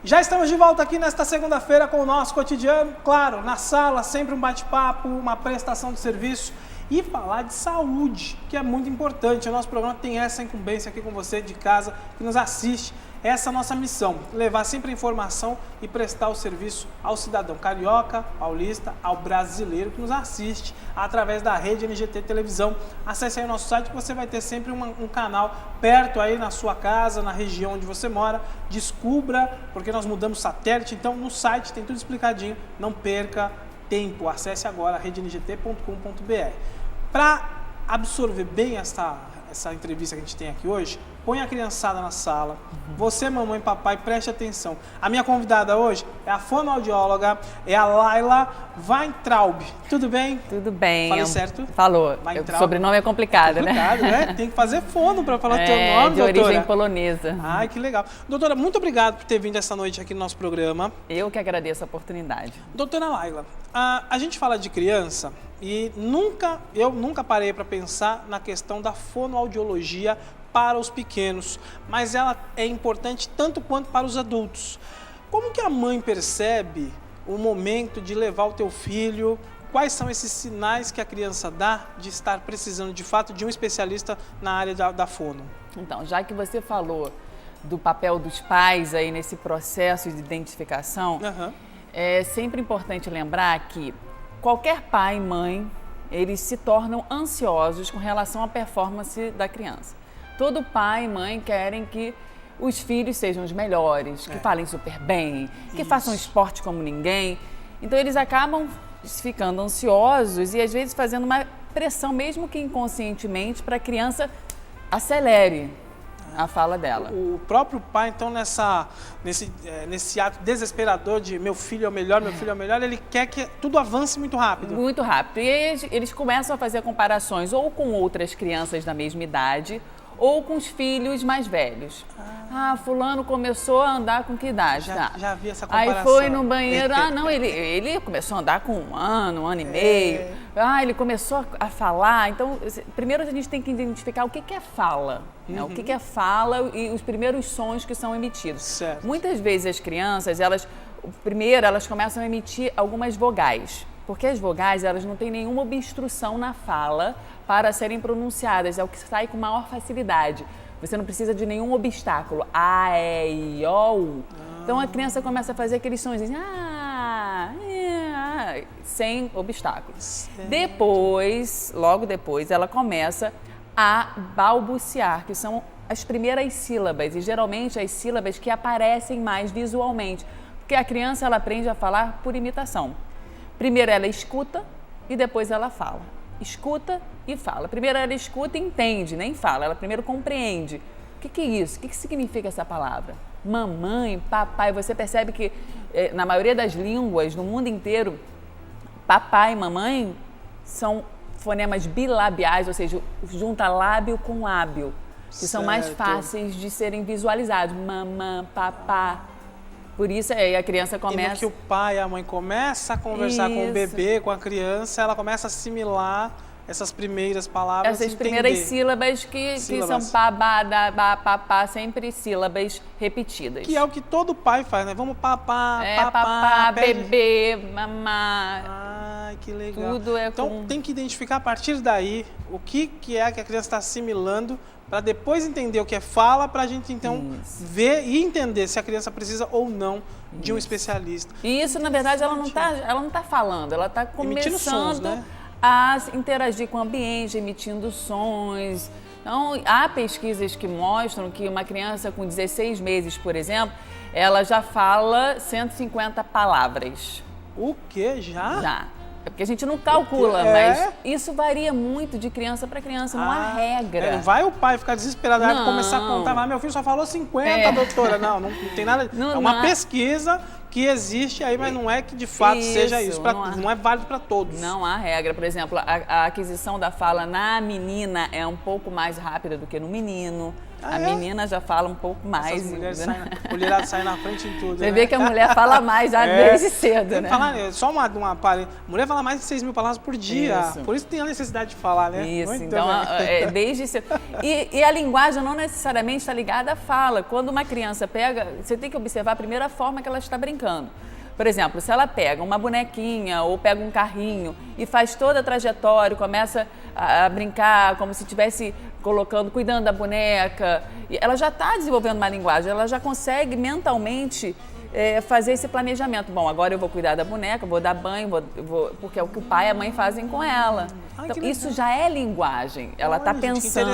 Já estamos de volta aqui nesta segunda-feira com o nosso cotidiano, claro, na sala, sempre um bate-papo, uma prestação de serviço e falar de saúde, que é muito importante. O nosso programa tem essa incumbência aqui com você de casa, que nos assiste. Essa é a nossa missão, levar sempre a informação e prestar o serviço ao cidadão carioca, paulista, ao brasileiro que nos assiste através da rede NGT Televisão. Acesse aí o nosso site que você vai ter sempre um canal perto aí na sua casa, na região onde você mora. Descubra, porque nós mudamos satélite, então no site tem tudo explicadinho, não perca tempo. Acesse agora redengt.com.br. Para absorver bem essa entrevista que a gente tem aqui hoje, põe a criançada na sala. Você, mamãe e papai, preste atenção. A minha convidada hoje é a fonoaudióloga, é a Laila Weintraub. Tudo bem? Tudo bem. Falei certo? Falou. O sobrenome é complicado, né? Tem que fazer fono para falar teu nome, de doutora. origem polonesa. Ai, que legal. Doutora, muito obrigado por ter vindo essa noite aqui no nosso programa. Eu que agradeço a oportunidade. Doutora Laila, a gente fala de criança e eu nunca parei para pensar na questão da fonoaudiologia para os pequenos, mas ela é importante tanto quanto para os adultos. Como que a mãe percebe o momento de levar o teu filho? Quais são esses sinais que a criança dá de estar precisando, de fato, de um especialista na área da fono? Então, já que você falou do papel dos pais aí nesse processo de identificação, é sempre importante lembrar que qualquer pai e mãe, eles se tornam ansiosos com relação à performance da criança. Todo pai e mãe querem que os filhos sejam os melhores, que falem super bem, que façam esporte como ninguém. Então eles acabam ficando ansiosos e às vezes fazendo uma pressão, mesmo que inconscientemente, para a criança acelere a fala dela. O próprio pai, então, nesse ato desesperador de meu filho é o melhor, ele quer que tudo avance muito rápido. Muito rápido. E eles começam a fazer comparações ou com outras crianças da mesma idade, ou com os filhos mais velhos. Fulano começou a andar com que idade? Já vi essa comparação. Aí foi no banheiro, não, ele começou a andar com um ano e meio. Ele começou a falar. Então, primeiro a gente tem que identificar o que é fala. O que é fala e os primeiros sons que são emitidos. Certo. Muitas vezes as crianças, elas começam a emitir algumas vogais. Porque as vogais, elas não têm nenhuma obstrução na fala para serem pronunciadas, é o que sai com maior facilidade. Você não precisa de nenhum obstáculo. A, E, I, O, U. Então a criança começa a fazer aqueles sons sem obstáculos. Certo. Logo depois, ela começa a balbuciar, que são as primeiras sílabas, e geralmente as sílabas que aparecem mais visualmente. Porque a criança, ela aprende a falar por imitação. Primeiro ela escuta e depois ela fala. Escuta e fala. Primeiro ela escuta e entende, nem fala. Ela primeiro compreende. O que é isso? O que significa essa palavra? Mamãe, papai. Você percebe que na maioria das línguas, no mundo inteiro, papai e mamãe são fonemas bilabiais, ou seja, junta lábio com lábio, que são mais fáceis de serem visualizados. Mamã, papá. Por isso aí a criança começa... E no que o pai e a mãe começam a conversar com o bebê, com a criança, ela começa a assimilar essas primeiras palavras. Essas primeiras sílabas que são babá, babá, papá, sempre sílabas repetidas. Que é o que todo pai faz, né? Vamos papá, papá, bebê, mamá. Ai, que legal. Tudo é então tem que identificar a partir daí o que é que a criança está assimilando, para depois entender o que é fala, para a gente então ver e entender se a criança precisa ou não de um especialista. E isso, na verdade, ela não tá falando, ela está começando sons, né? a interagir com o ambiente, emitindo sons. Então, há pesquisas que mostram que uma criança com 16 meses, por exemplo, ela já fala 150 palavras. O quê? Já? Já. É porque a gente não calcula, mas isso varia muito de criança para criança, não há regra. Não vai o pai ficar desesperado e começar a contar, meu filho só falou 50, doutora. Não tem nada. É uma pesquisa que existe aí, mas não é que de fato seja isso. Não é válido para todos. Não há regra. Por exemplo, a aquisição da fala na menina é um pouco mais rápida do que no menino. A menina já fala um pouco mais. Mulherada sai na frente em tudo. Você vê que a mulher fala mais já desde cedo, né? Falar, só uma mulher fala mais de 6.000 palavras por dia. Isso. Por isso tem a necessidade de falar, né? Isso, muito então, desde cedo. E a linguagem não necessariamente está ligada à fala. Quando uma criança pega, você tem que observar a primeira forma que ela está brincando. Por exemplo, se ela pega uma bonequinha ou pega um carrinho e faz toda a trajetória, começa a brincar como se estivesse cuidando da boneca, ela já está desenvolvendo uma linguagem, ela já consegue mentalmente fazer esse planejamento. Bom, agora eu vou cuidar da boneca, vou dar banho, porque é o que o pai e a mãe fazem com ela. Então, isso já é linguagem. Ela está pensando,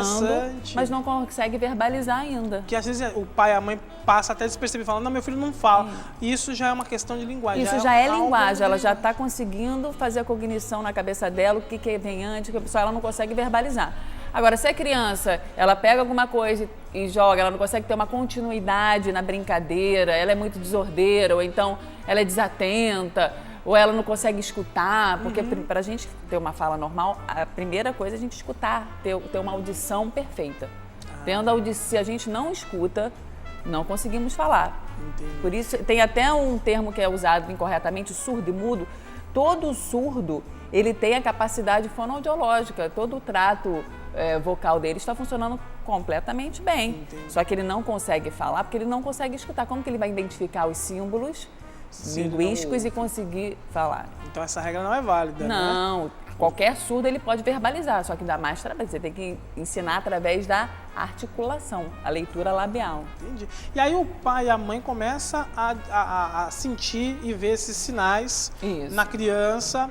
mas não consegue verbalizar ainda. Que às vezes o pai e a mãe passam até despercebido, falando, não, meu filho não fala. Isso já é uma questão de linguagem. Isso já é linguagem, ela já está conseguindo fazer a cognição na cabeça dela, o que vem antes, só ela não consegue verbalizar. Agora, se a criança, ela pega alguma coisa e joga, ela não consegue ter uma continuidade na brincadeira, ela é muito desordeira, ou então ela é desatenta, ou ela não consegue escutar, porque para a gente ter uma fala normal, a primeira coisa é a gente escutar, ter uma audição perfeita. Se a gente não escuta, não conseguimos falar. Entendi. Por isso, tem até um termo que é usado incorretamente, surdo e mudo. Todo surdo, ele tem a capacidade fonoaudiológica, todo o trato vocal dele está funcionando completamente bem. Entendi. Só que ele não consegue falar porque ele não consegue escutar. Como que ele vai identificar os símbolos linguísticos e conseguir falar? Então essa regra não é válida, não, né? Qualquer surdo ele pode verbalizar, só que dá mais trabalho. Você tem que ensinar através da articulação, a leitura labial. Entendi. E aí o pai e a mãe começam a sentir e ver esses sinais na criança.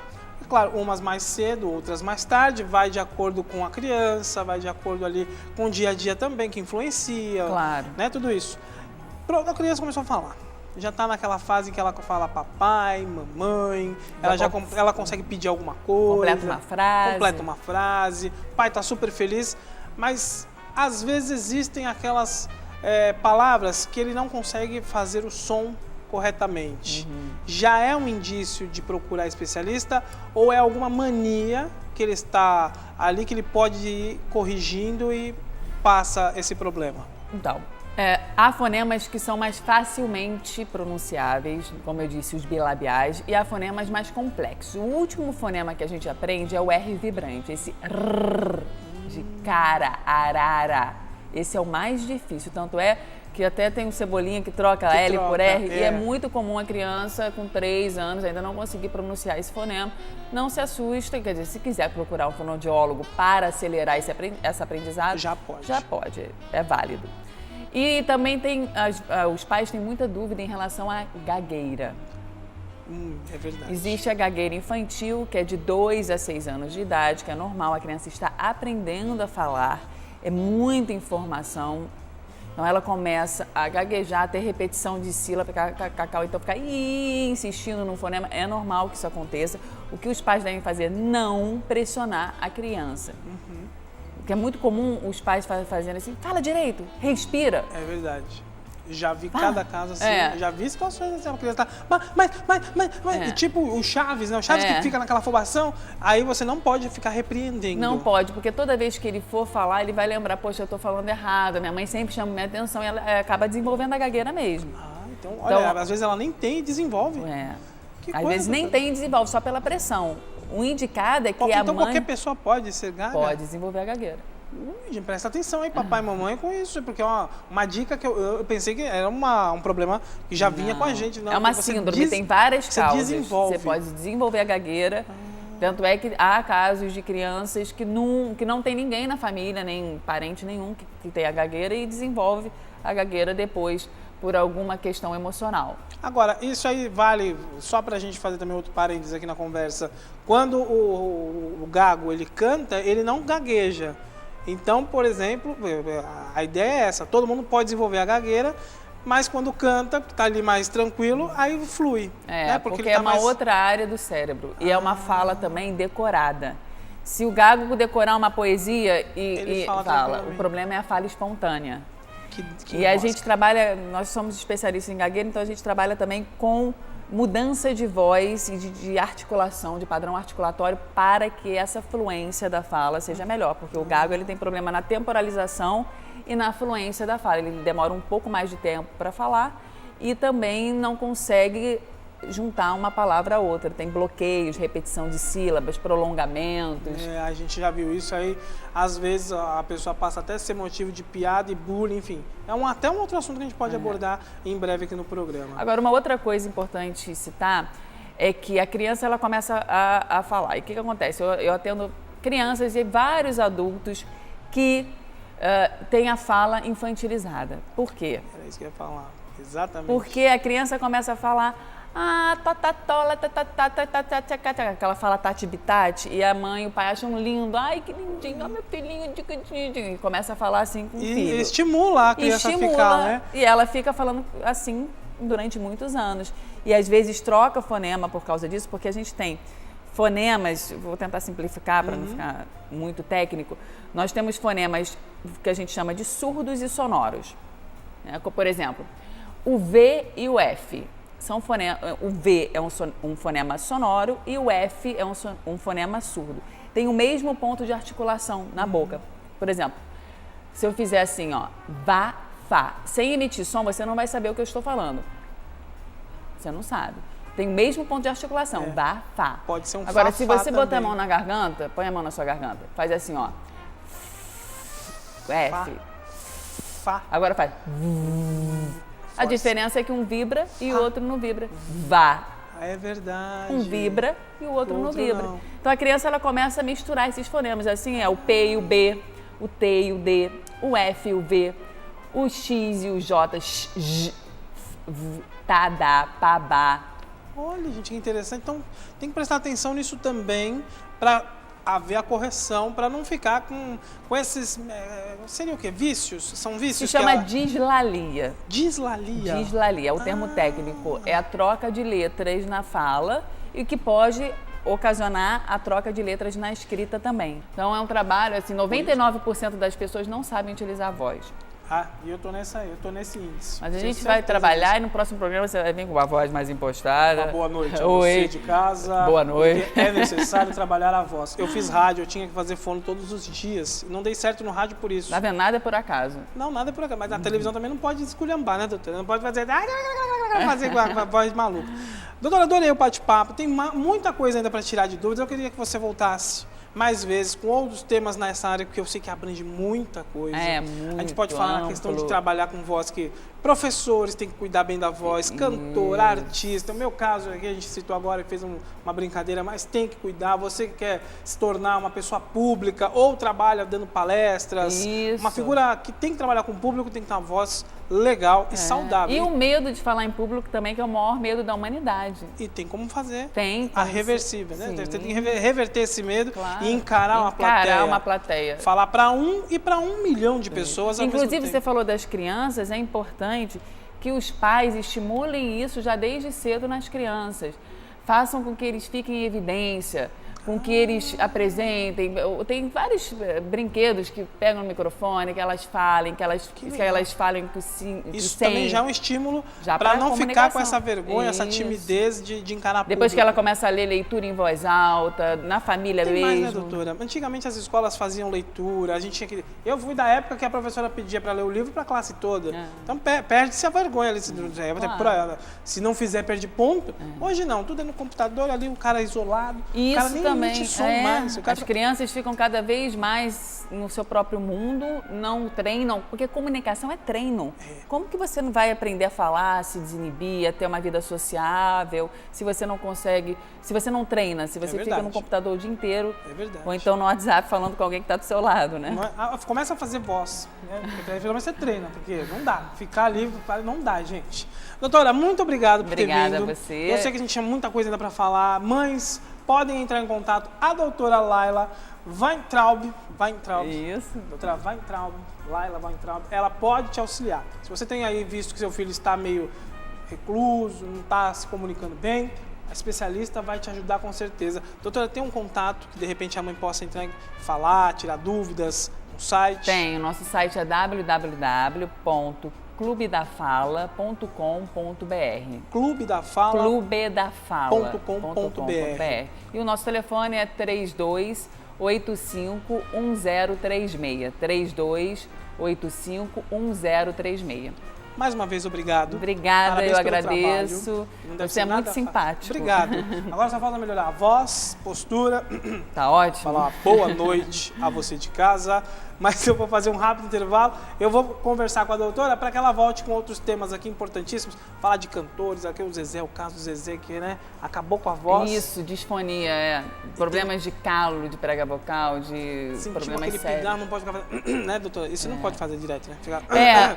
Claro, umas mais cedo, outras mais tarde, vai de acordo com a criança, vai de acordo ali com o dia a dia também, que influencia, né, tudo isso. Pronto, a criança começou a falar. Já está naquela fase em que ela fala papai, mamãe, ela consegue pedir alguma coisa. Completa uma frase. O pai está super feliz, mas às vezes existem aquelas palavras que ele não consegue fazer o som corretamente. Já é um indício de procurar especialista ou é alguma mania que ele está ali que ele pode ir corrigindo e passa esse problema? Então, há fonemas que são mais facilmente pronunciáveis, como eu disse, os bilabiais, e há fonemas mais complexos. O último fonema que a gente aprende é o R vibrante, esse R de cara, arara. Esse é o mais difícil, tanto é que até tem um Cebolinha que troca L por R, e é muito comum a criança com 3 anos ainda não conseguir pronunciar esse fonema. Não se assusta, quer dizer, se quiser procurar um fonoaudiólogo para acelerar esse aprendizado, já pode, é válido. E também os pais têm muita dúvida em relação à gagueira. É verdade. Existe a gagueira infantil, que é de 2 a 6 anos de idade, que é normal, a criança está aprendendo a falar, é muita informação. Então ela começa a gaguejar, a ter repetição de sílaba, então ficar insistindo no fonema. É normal que isso aconteça. O que os pais devem fazer é não pressionar a criança. Porque é muito comum os pais fazendo assim, fala direito, respira. É verdade. Já vi cada caso assim, já vi situações assim, a criança tá, mas tipo o Chaves, né? O Chaves que fica naquela afobação, aí você não pode ficar repreendendo. Não pode, porque toda vez que ele for falar, ele vai lembrar, poxa, eu tô falando errado, minha mãe sempre chama minha atenção e ela acaba desenvolvendo a gagueira mesmo. Então, olha, às vezes ela nem tem e desenvolve. Às vezes nem tem e desenvolve, só pela pressão. O indicado é que a mãe... Então qualquer pessoa pode ser gaga? Pode desenvolver a gagueira. Gente, presta atenção aí, papai e mamãe, com isso, porque é uma dica que eu pensei que era um problema que já vinha com a gente. Não, é uma síndrome, tem várias causas. Desenvolve. Você pode desenvolver a gagueira, tanto é que há casos de crianças que não tem ninguém na família, nem parente nenhum que tem a gagueira e desenvolve a gagueira depois por alguma questão emocional. Agora, isso aí vale, só pra gente fazer também outro parênteses aqui na conversa, quando o gago, ele canta, ele não gagueja. Então, por exemplo, a ideia é essa, todo mundo pode desenvolver a gagueira, mas quando canta, está ali mais tranquilo, aí flui. Né? Porque é uma outra área do cérebro e é uma fala também decorada. Se o gago decorar uma poesia e fala, o problema é a fala espontânea. E a gente trabalha, nós somos especialistas em gagueira, então a gente trabalha também com mudança de voz e de articulação, de padrão articulatório, para que essa fluência da fala seja melhor, porque o gago ele tem problema na temporalização e na fluência da fala. Ele demora um pouco mais de tempo para falar e também não consegue juntar uma palavra a outra. Tem bloqueios, repetição de sílabas, prolongamentos. A gente já viu isso aí. Às vezes a pessoa passa até a ser motivo de piada e bullying, enfim. Até um outro assunto que a gente pode abordar em breve aqui no programa. Agora, uma outra coisa importante citar é que a criança ela começa a falar. E o que acontece? Eu atendo crianças e vários adultos que têm a fala infantilizada. Por quê? Era isso que eu ia falar. Exatamente. Porque a criança começa a falar que ela fala tati-bitati e a mãe e o pai acham lindo. Ai, que lindinho, meu filhinho, e começa a falar assim com o filho. E estimula a criança a ficar, né? E ela fica falando assim durante muitos anos. E às vezes troca fonema por causa disso, porque a gente tem fonemas, vou tentar simplificar para não ficar muito técnico, nós temos fonemas que a gente chama de surdos e sonoros. Por exemplo, o V e o F. O V é um fonema sonoro e o F é um fonema surdo. Tem o mesmo ponto de articulação na boca. Por exemplo, se eu fizer assim, ó, vá, fá, sem emitir som, você não vai saber o que eu estou falando. Você não sabe. Tem o mesmo ponto de articulação, vá, fá. Pode ser um Agora, fá, se fá você botar também. a mão na garganta, põe a mão na sua garganta, faz assim, ó. F. Fá. Agora faz. A diferença é que um vibra e o outro não vibra. Vá. É verdade. Um vibra e o outro não vibra. Não. Então a criança ela começa a misturar esses fonemas. Assim é o P e o B, o T e o D, o F e o V, o X e o J, X, J, V, tá, dá, pá, bá. Olha, gente, que interessante. Então tem que prestar atenção nisso também para haver a correção, para não ficar com esses... seria o quê? Vícios? São vícios? Se chama dislalia. Dislalia? Dislalia, é o termo técnico. É a troca de letras na fala e que pode ocasionar a troca de letras na escrita também. Então é um trabalho, assim, 99% das pessoas não sabem utilizar a voz. E eu tô nesse índice. Mas a gente vai trabalhar e no próximo programa você vai vir com uma voz mais impostada. Uma boa noite a Oi. você de casa. Boa noite. Porque é necessário trabalhar a voz. Eu fiz rádio, eu tinha que fazer fono todos os dias. E não dei certo no rádio por isso. Tá vendo? Nada é por acaso. Não, nada é por acaso. Mas na televisão também não pode esculhambar, né, doutora? Não pode fazer... fazer com a voz maluca. Doutora, adorei o bate-papo. Tem muita coisa ainda para tirar de dúvidas. Eu queria que você voltasse mais vezes com outros temas nessa área, porque eu sei que abrange muita coisa. Muito A gente pode falar na questão de amplo. trabalhar com voz, que professores têm que cuidar bem da voz, cantor, artista. No meu caso aqui, a gente citou agora que fez uma brincadeira, mas tem que cuidar. Você que quer se tornar uma pessoa pública ou trabalha dando palestras, Isso. uma figura que tem que trabalhar com o público, tem que ter uma voz legal e saudável. E o medo de falar em público também, que é o maior medo da humanidade. E tem como fazer. Tem. A reversível, né? Sim. Você tem que reverter esse medo Claro. e encarar uma plateia. Falar para 1 e para 1 milhão de pessoas ao mesmo Inclusive, tempo. você falou das crianças, é importante que os pais estimulem isso já desde cedo nas crianças. Façam com que eles fiquem em evidência, com que eles apresentem. Tem vários brinquedos que pegam no microfone, que elas falem, que elas falem que sim. Isso também já é um estímulo Já para pra não ficar com comunicação. essa vergonha, essa Isso. timidez de encarar Depois que público. ela começa a ler leitura em voz alta, na família Tem mesmo. mais, né, doutora? Antigamente as escolas faziam leitura, a gente tinha que... Eu fui da época que a professora pedia para ler o livro para a classe toda. Então perde-se a vergonha ali. Se não fizer, perde ponto. Hoje não, tudo é no computador ali, o cara isolado. Isso o cara nem também, emite som mais. O cara... As crianças ficam cada vez mais no seu próprio mundo, não treinam, porque comunicação é treino. Como que você não vai aprender a falar, a se desinibir, a ter uma vida sociável, se você não consegue, se você não treina, se você fica no computador o dia inteiro, ou então no WhatsApp falando com alguém que está do seu lado, né? Começa a fazer voz, né? Porque pelo menos você treina, porque não dá. Ficar ali, não dá, gente. Doutora, muito obrigado por ter vindo. Obrigada a você. Eu sei que a gente tinha muita coisa ainda para falar. Mães, podem entrar em contato. A doutora Laila Weintraub. Isso. Doutora Laila Weintraub, ela pode te auxiliar. Se você tem aí visto que seu filho está meio recluso, não está se comunicando bem, a especialista vai te ajudar com certeza. Doutora, tem um contato que de repente a mãe possa entrar, falar, tirar dúvidas, um site? Tem, o nosso site é www.clubedafala.com.br. Clubedafala.com.br. E o nosso telefone é 32 32851036. 32851036. Mais uma vez, obrigado. Obrigada, Parabéns eu pelo agradeço. trabalho. Não deve Você ser é muito nada simpático. Obrigado. Agora só falta melhorar a voz, postura. Tá ótimo. Falar uma boa noite a você de casa. Mas eu vou fazer um rápido intervalo. Eu vou conversar com a doutora para que ela volte com outros temas aqui importantíssimos. Falar de cantores, aqui o Zezé, o caso do Zezé, que acabou com a voz. Isso, disfonia, problemas de calo, de prega vocal, de Sentiu problemas aquele sérios. pigar, não pode ficar fazendo, né, doutora? Isso não pode fazer direto, né? Ficar...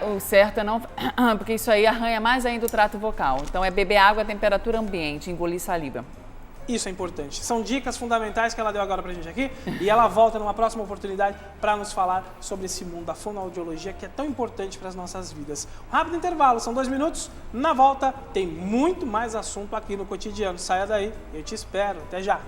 O certo é não, porque isso aí arranha mais ainda o trato vocal. Então é beber água a temperatura ambiente, engolir saliva. Isso é importante. São dicas fundamentais que ela deu agora pra gente aqui e ela volta numa próxima oportunidade para nos falar sobre esse mundo da fonoaudiologia que é tão importante para as nossas vidas. Um rápido intervalo, são 2 minutos. Na volta tem muito mais assunto aqui no Cotidiano. Saia daí, eu te espero. Até já.